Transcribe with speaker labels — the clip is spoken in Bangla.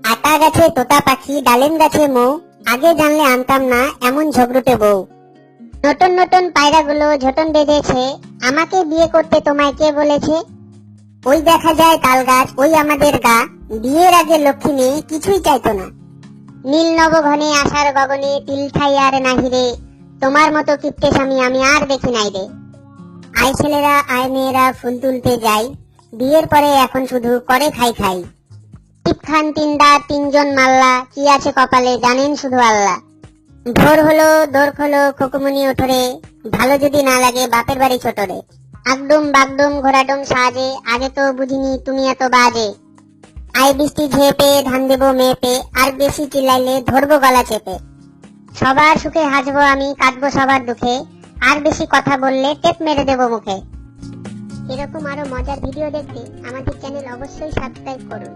Speaker 1: আতা গাছে তোতা পাখি, ডালিম গাছে মৌ, আগে জানলে আনতাম না এমন ঝগড়ুটে বউ। নতুন নতুন পায়রাগুলো ঝোটন বেঁধেছে, আমাকে বিয়ে করতে তোমায় কে বলেছে? ওই দেখা যায় তাল গাছ, ওই আমাদের গা, বিয়ের আগে লক্ষ্মী মেয়ে কিছুই চাইতো না। নীল নবঘনে আশার গগনে তিল ঠাই আর নাহিরে, তোমার মতো কিপ্টে স্বামী আমি আর দেখি নাই রে। আয় ছেলেরা আয় মেয়েরা ফুল তুলতে যাই, বিয়ের পরে এখন শুধু করে খাই খাই। টিপ খান তিনদার তিনজন মাল্লা, কি আছে কপালে জানেন শুধু আল্লাহ। ভোর হলো দোর খোলো খোকুমনি ওঠরে, ভালো যদি না লাগে বাপের বাড়ি ছোটরে। আগডুম বাগডুম ঘোড়াডুম সাজে, আগে তো বুঝিনি তুমি এত বাজে। আই বৃষ্টি ঝেপে ধান দেবো মেপে, আর বেশি চিল্লাইলে ধরবো গলা চেপে। সবার সুখে হাসবো আমি, কাটবো সবার দুঃখে, আর বেশি কথা বললে টেপ মেরে দেবো মুখে। এরকম আরো মজার ভিডিও দেখতে আমাদের চ্যানেল অবশ্যই সাবস্ক্রাইব করুন।